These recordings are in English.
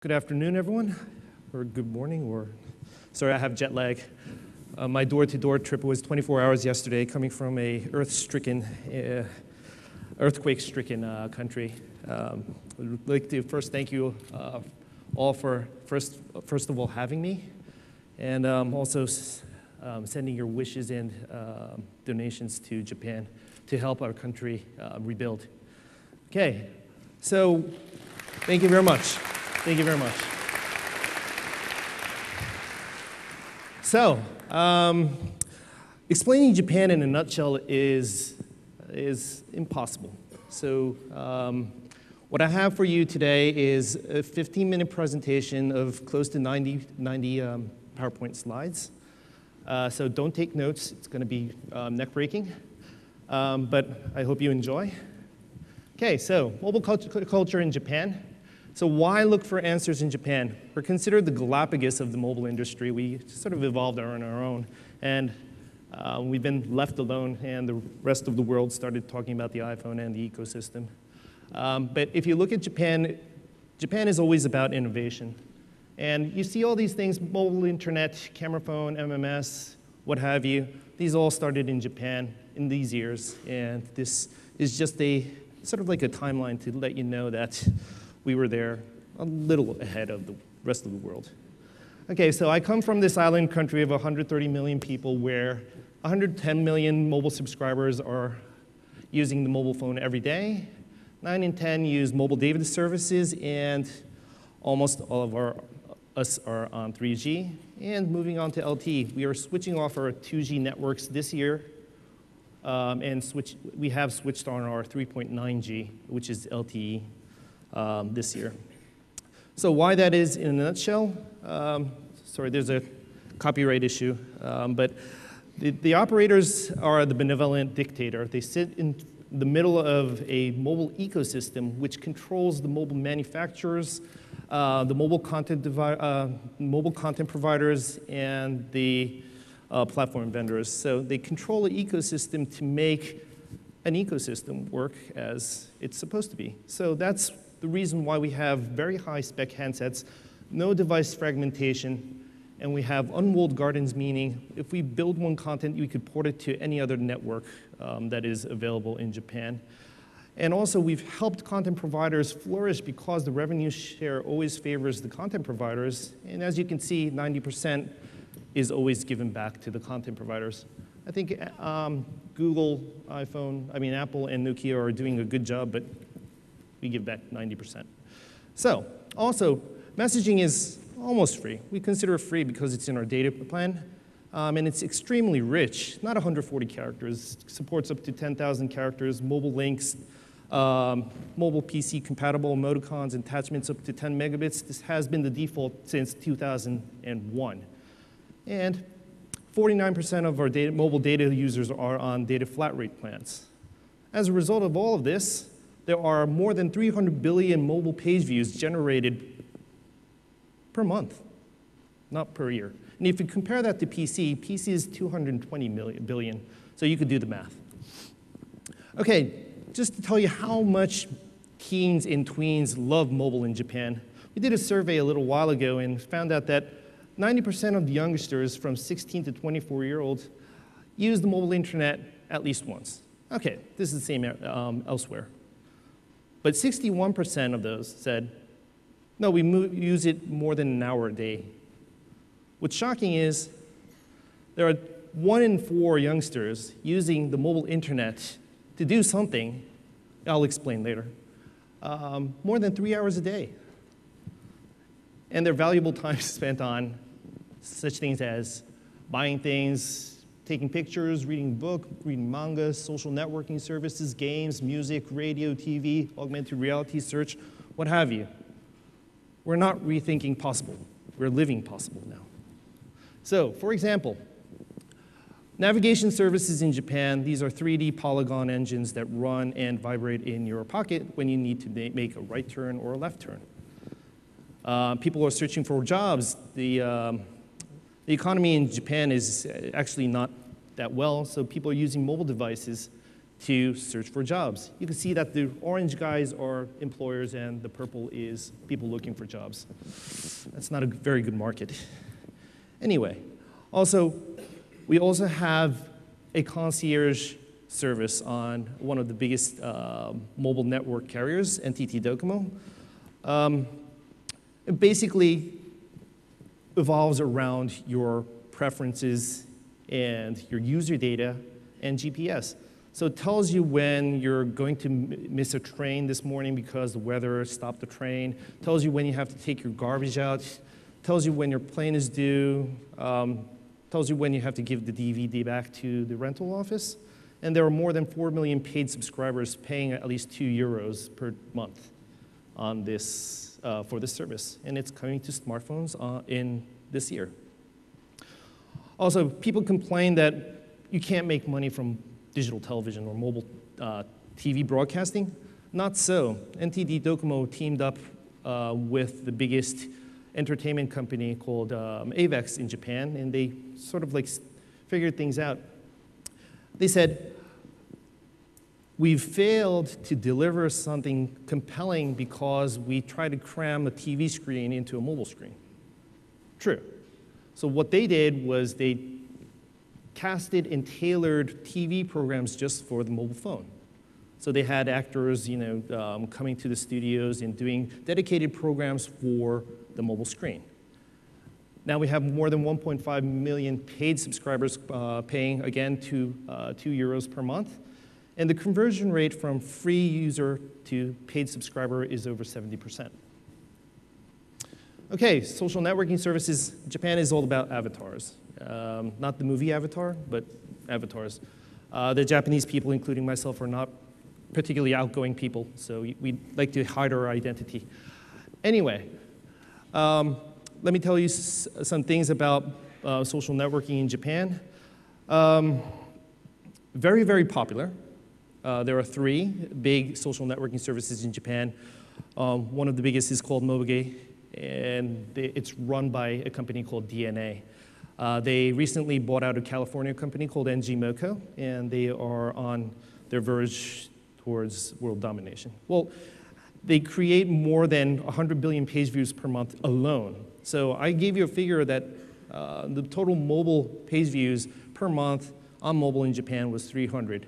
Good afternoon, everyone, or good morning, or sorry, I have jet lag. My door-to-door trip was 24 hours yesterday, coming from a earthquake-stricken country. I'd like to first thank you all for first of all having me, and also sending your wishes and donations to Japan to help our country rebuild. Okay, so thank you very much. Thank you very much. So, explaining Japan in a nutshell is impossible. So, what I have for you today is a 15-minute presentation of close to 90 PowerPoint slides. So don't take notes. It's going to be neck-breaking, but I hope you enjoy. Okay, so mobile culture in Japan. So why look for answers in Japan? We're considered the Galapagos of the mobile industry. We sort of evolved on our own, and we've been left alone, and the rest of the world started talking about the iPhone and the ecosystem. But if you look at Japan, Japan is always about innovation. And you see all these things, mobile internet, camera phone, MMS, what have you. These all started in Japan in these years, and this is just a sort of like a timeline to let you know that we were there a little ahead of the rest of the world. Okay, so I come from this island country of 130 million people where 110 million mobile subscribers are using the mobile phone every day. 9 in 10 use mobile data services, and almost all of us are on 3G. And moving on to LTE, we are switching off our 2G networks this year, and we have switched on our 3.9G, which is LTE. This year. So why that is in a nutshell, sorry, there's a copyright issue, but the operators are the benevolent dictator. They sit in the middle of a mobile ecosystem which controls the mobile manufacturers, the mobile content providers, and the platform vendors. So they control the ecosystem to make an ecosystem work as it's supposed to be. So that's the reason why we have very high spec handsets, no device fragmentation, and we have unwalled gardens, meaning if we build one content, we could port it to any other network that is available in Japan. And also, we've helped content providers flourish because the revenue share always favors the content providers. And as you can see, 90% is always given back to the content providers. I think Google, Apple and Nokia are doing a good job, but we give back 90%. So, also, messaging is almost free. We consider it free because it's in our data plan, and it's extremely rich, not 140 characters. It supports up to 10,000 characters, mobile links, mobile PC compatible emoticons, attachments up to 10 megabits. This has been the default since 2001. And 49% of our mobile data users are on data flat rate plans. As a result of all of this, there are more than 300 billion mobile page views generated per month, not per year. And if you compare that to PC, PC is 220 billion, so you could do the math. Okay, just to tell you how much teens and tweens love mobile in Japan, we did a survey a little while ago and found out that 90% of the youngsters from 16 to 24-year-olds use the mobile internet at least once. Okay, this is the same elsewhere. But 61% of those said, no, we use it more than an hour a day. What's shocking is there are 1 in 4 youngsters using the mobile internet to do something, I'll explain later, more than 3 hours a day. And their valuable time spent on such things as buying things, taking pictures, reading a book, reading manga, social networking services, games, music, radio, TV, augmented reality search, what have you. We're not rethinking possible. We're living possible now. So, for example, navigation services in Japan, these are 3D polygon engines that run and vibrate in your pocket when you need to make a right turn or a left turn. People are searching for jobs. The economy in Japan is actually not that well, so people are using mobile devices to search for jobs. You can see that the orange guys are employers and the purple is people looking for jobs. That's not a very good market. Anyway, we also have a concierge service on one of the biggest mobile network carriers, NTT Docomo. It basically evolves around your preferences and your user data and GPS. So it tells you when you're going to miss a train this morning because the weather stopped the train, tells you when you have to take your garbage out, tells you when your plane is due, tells you when you have to give the DVD back to the rental office. And there are more than 4 million paid subscribers paying at least €2 per month on this, for this service. And it's coming to smartphones in this year. Also, people complain that you can't make money from digital television or mobile TV broadcasting. Not so. NTT Docomo teamed up with the biggest entertainment company called Avex in Japan, and they sort of like figured things out. They said, we've failed to deliver something compelling because we try to cram a TV screen into a mobile screen. True. So what they did was they casted and tailored TV programs just for the mobile phone. So they had actors, coming to the studios and doing dedicated programs for the mobile screen. Now we have more than 1.5 million paid subscribers paying, again, €2 per month. And the conversion rate from free user to paid subscriber is over 70%. Okay, social networking services. Japan is all about avatars. Not the movie Avatar, but avatars. The Japanese people, including myself, are not particularly outgoing people, so we like to hide our identity. Anyway, let me tell you some things about social networking in Japan. Very, very popular. There are 3 big social networking services in Japan. One of the biggest is called Mobage, and it's run by a company called DNA. They recently bought out a California company called NG Moco, and they are on their verge towards world domination. Well, they create more than 100 billion page views per month alone. So I gave you a figure that the total mobile page views per month on mobile in Japan was 300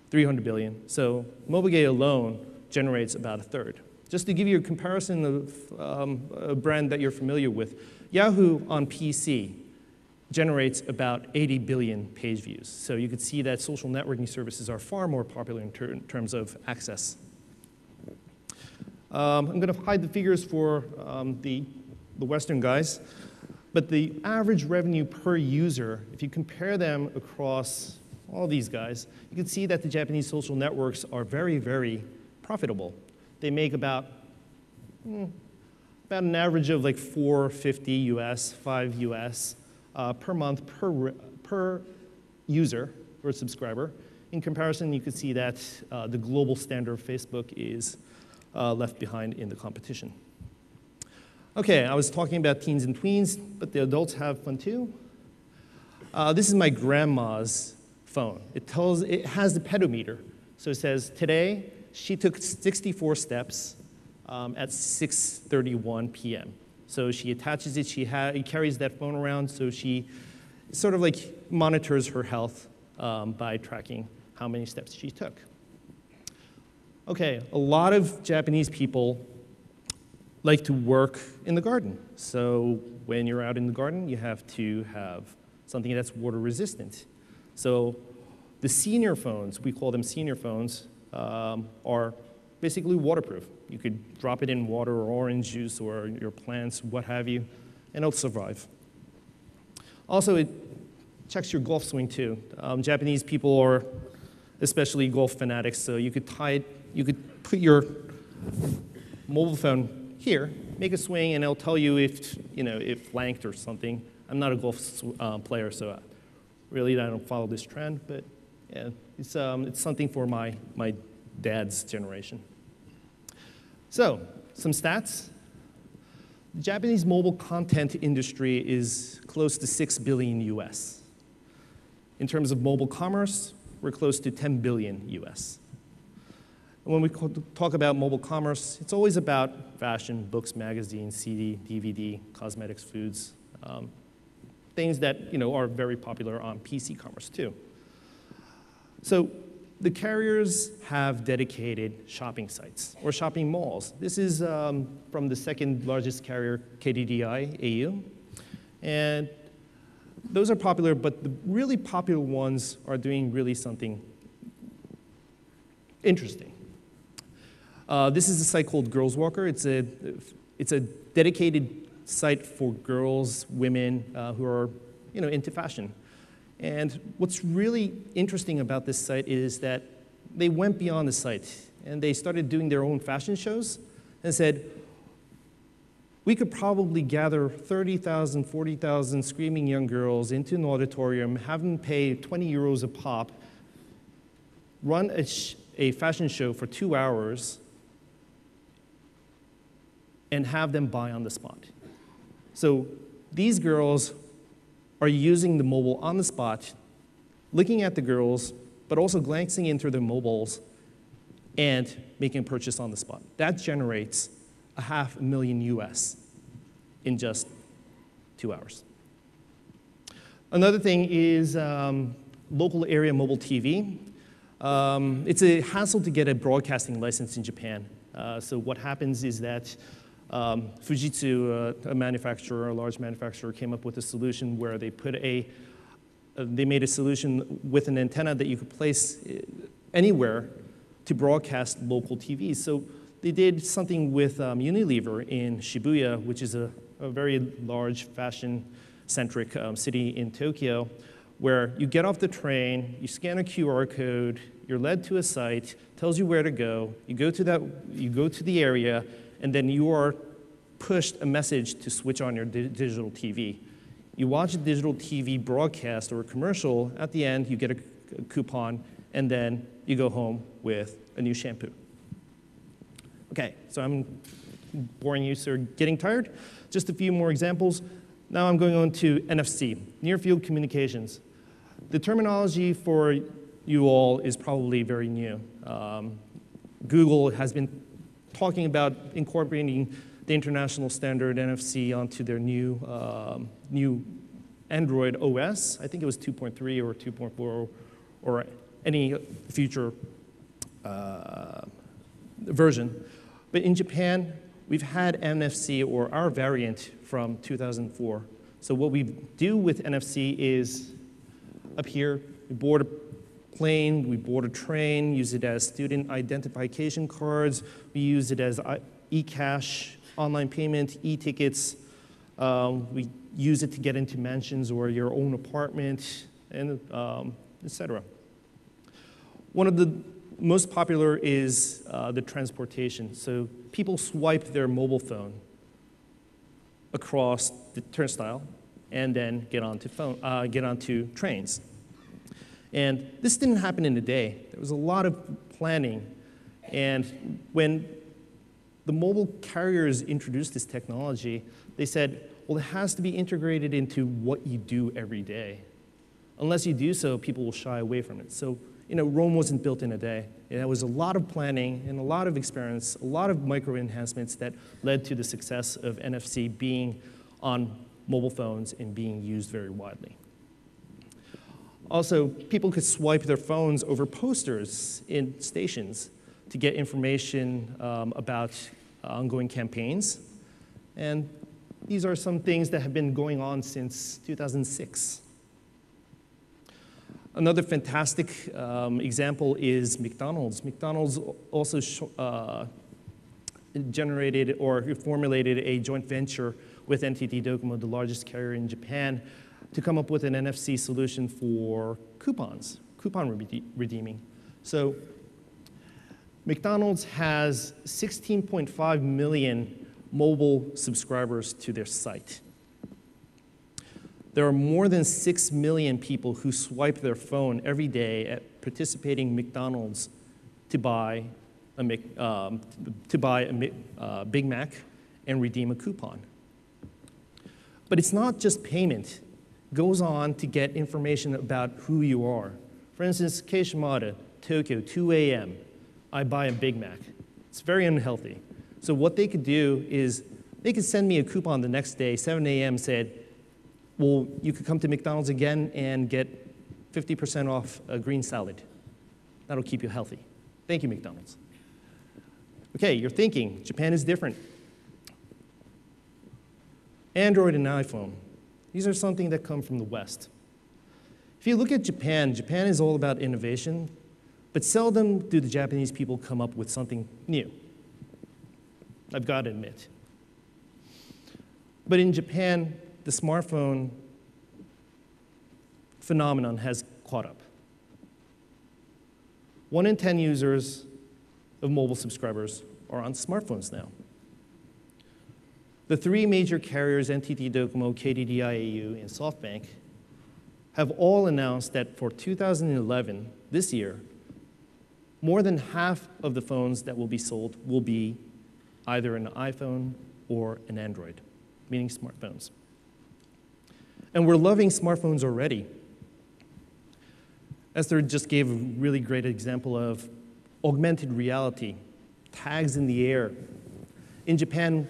billion. So Mobage alone generates about a third. Just to give you a comparison of a brand that you're familiar with, Yahoo on PC generates about 80 billion page views. So you could see that social networking services are far more popular in terms of access. I'm going to hide the figures for the Western guys, but the average revenue per user, if you compare them across all these guys, you can see that the Japanese social networks are very, very profitable. They make about an average of like $4.50 US, $5 US per month per user or subscriber. In comparison, you can see that the global standard of Facebook is left behind in the competition. Okay, I was talking about teens and tweens, but the adults have fun too. This is my grandma's phone. It has the pedometer. So it says, today, she took 64 steps at 6:31 p.m. So she attaches it, she carries that phone around, so she sort of like monitors her health by tracking how many steps she took. Okay, a lot of Japanese people like to work in the garden. So when you're out in the garden, you have to have something that's water resistant. So the senior phones, we call them senior phones, are basically waterproof. You could drop it in water or orange juice or your plants, what have you, and it'll survive. Also, it checks your golf swing too. Japanese people are especially golf fanatics, so you could put your mobile phone here, make a swing, and it'll tell you if blanked or something. I'm not a golf player, so really I don't follow this trend, but yeah, it's something for my dad's generation. So, some stats. The Japanese mobile content industry is close to $6 billion US. In terms of mobile commerce, we're close to 10 billion US. And when we talk about mobile commerce, it's always about fashion, books, magazines, CD, DVD, cosmetics, foods, things that are very popular on PC commerce too. So the carriers have dedicated shopping sites or shopping malls. This is from the second largest carrier, KDDI, AU. And those are popular, but the really popular ones are doing really something interesting. This is a site called Girls Walker. It's a dedicated site for girls, women who are into fashion. And what's really interesting about this site is that they went beyond the site and they started doing their own fashion shows and said, we could probably gather 30,000, 40,000 screaming young girls into an auditorium, have them pay 20 euros a pop, run a fashion show for 2 hours, and have them buy on the spot. So these girls are using the mobile on the spot, looking at the girls, but also glancing into their mobiles and making a purchase on the spot. That generates $500,000 US in just 2 hours. Another thing is local area mobile TV. It's a hassle to get a broadcasting license in Japan. So what happens is that Fujitsu, a large manufacturer, came up with a solution where they made a solution with an antenna that you could place anywhere to broadcast local TVs. So they did something with Unilever in Shibuya, which is a very large fashion-centric city in Tokyo, where you get off the train, you scan a QR code, you're led to a site, tells you where to go, you go to the area, and then you are pushed a message to switch on your digital TV. You watch a digital TV broadcast or a commercial, at the end you get a coupon, and then you go home with a new shampoo. Okay, so I'm boring you, so you're getting tired? Just a few more examples. Now I'm going on to NFC, Near Field Communications. The terminology for you all is probably very new. Google has been talking about incorporating the international standard NFC onto their new Android OS. I think it was 2.3 or 2.4 or any future version. But in Japan, we've had NFC or our variant from 2004. So what we do with NFC is up here, we board a plane, we board a train, use it as student identification cards, we use it as e-cash, online payment, e-tickets. We use it to get into mansions or your own apartment, and et cetera. One of the most popular is the transportation. So people swipe their mobile phone across the turnstile and then get onto trains. And this didn't happen in a day. There was a lot of planning. And when the mobile carriers introduced this technology, they said, well, it has to be integrated into what you do every day. Unless you do so, people will shy away from it. So, Rome wasn't built in a day. There was a lot of planning and a lot of experience, a lot of micro enhancements that led to the success of NFC being on mobile phones and being used very widely. Also, people could swipe their phones over posters in stations to get information about ongoing campaigns. And these are some things that have been going on since 2006. Another fantastic example is McDonald's. McDonald's also generated or formulated a joint venture with NTT Docomo, the largest carrier in Japan, to come up with an NFC solution for coupons, coupon redeeming. So McDonald's has 16.5 million mobile subscribers to their site. There are more than 6 million people who swipe their phone every day at participating McDonald's to buy a Big Mac and redeem a coupon. But it's not just payment. It goes on to get information about who you are. For instance, Kei Shimada, Tokyo, 2 a.m., I buy a Big Mac. It's very unhealthy. So what they could do is they could send me a coupon the next day, 7 a.m., said, well, you could come to McDonald's again and get 50% off a green salad. That'll keep you healthy. Thank you, McDonald's. Okay, you're thinking, Japan is different. Android and iPhone, these are something that come from the West. If you look at Japan, Japan is all about innovation, but seldom do the Japanese people come up with something new. I've got to admit. But in Japan, the smartphone phenomenon has caught up. 1 in 10 users of mobile subscribers are on smartphones now. The 3 major carriers, NTT Docomo, KDDI, and SoftBank, have all announced that for 2011, this year, more than half of the phones that will be sold will be either an iPhone or an Android, meaning smartphones. And we're loving smartphones already. Esther just gave a really great example of augmented reality, tags in the air. In Japan,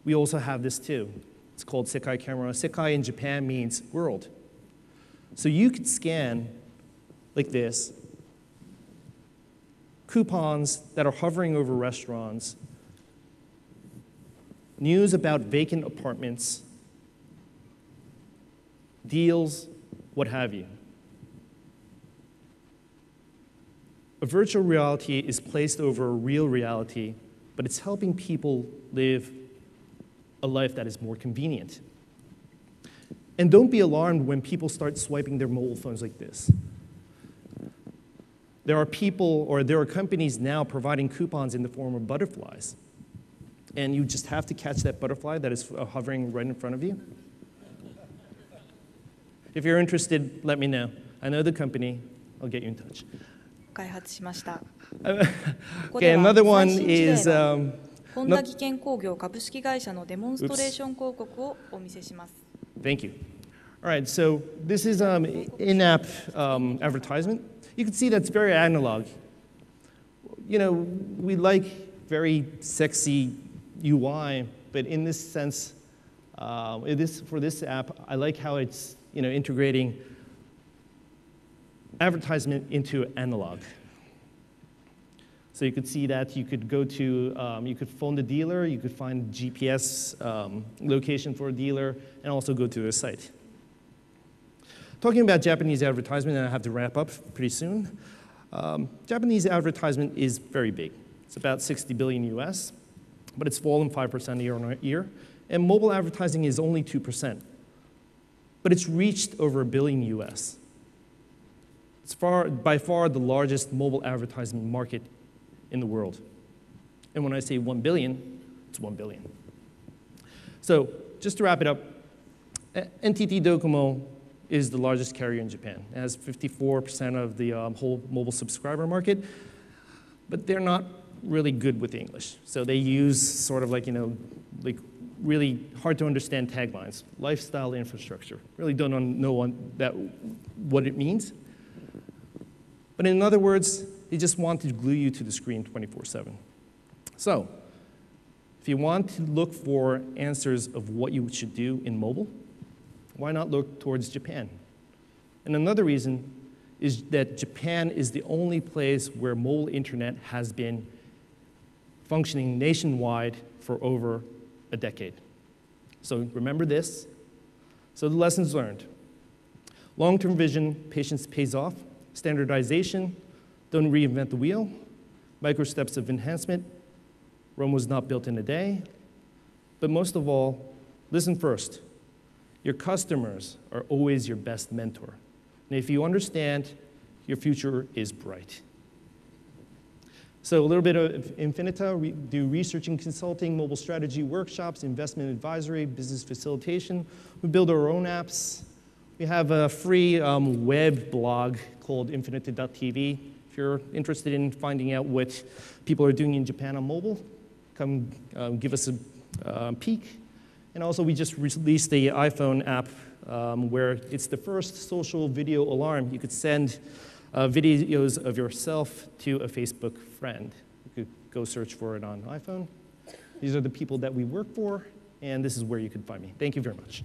we also have this too. It's called Sekai camera. Sekai in Japan means world. So you could scan, like this, coupons that are hovering over restaurants, news about vacant apartments, deals, what have you. A virtual reality is placed over a real reality, but it's helping people live a life that is more convenient. And don't be alarmed when people start swiping their mobile phones like this. There are people, or there are companies now providing coupons in the form of butterflies. And you just have to catch that butterfly that is hovering right in front of you. If you're interested, let me know. I know the company. I'll get you in touch. 開発しました。 Okay, another one is 本田技研工業株式会社のデモンストレーション広告をお見せします。 Thank you. All right, so this is in-app advertisement. You can see that's very analog. You know, we like very sexy UI, but in this sense, for this app, I like how it's integrating advertisement into analog. So you could see that you could go to, you could phone the dealer, you could find GPS location for a dealer, and also go to their site. Talking about Japanese advertisement, and I have to wrap up pretty soon. Japanese advertisement is very big. It's about 60 billion US, but it's fallen 5% year on year. And mobile advertising is only 2%. But it's reached over $1 billion US. It's by far the largest mobile advertising market in the world. And when I say 1 billion, it's 1 billion. So just to wrap it up, NTT Docomo is the largest carrier in Japan. It has 54% of the whole mobile subscriber market, but they're not really good with English. So they use sort of like really hard to understand taglines, lifestyle infrastructure. Really don't know what it means. But in other words, they just want to glue you to the screen 24/7. So if you want to look for answers of what you should do in mobile, why not look towards Japan? And another reason is that Japan is the only place where mobile internet has been functioning nationwide for over a decade. So remember this. So the lessons learned. Long-term vision, patience pays off. Standardization, don't reinvent the wheel. Micro steps of enhancement. Rome was not built in a day. But most of all, listen first. Your customers are always your best mentor. And if you understand, your future is bright. So a little bit of Infinita, we do research and consulting, mobile strategy workshops, investment advisory, business facilitation. We build our own apps. We have a free web blog called infinita.tv. If you're interested in finding out what people are doing in Japan on mobile, come give us a peek. And also, we just released the iPhone app where it's the first social video alarm. You could send videos of yourself to a Facebook friend. You could go search for it on iPhone. These are the people that we work for, and this is where you can find me. Thank you very much.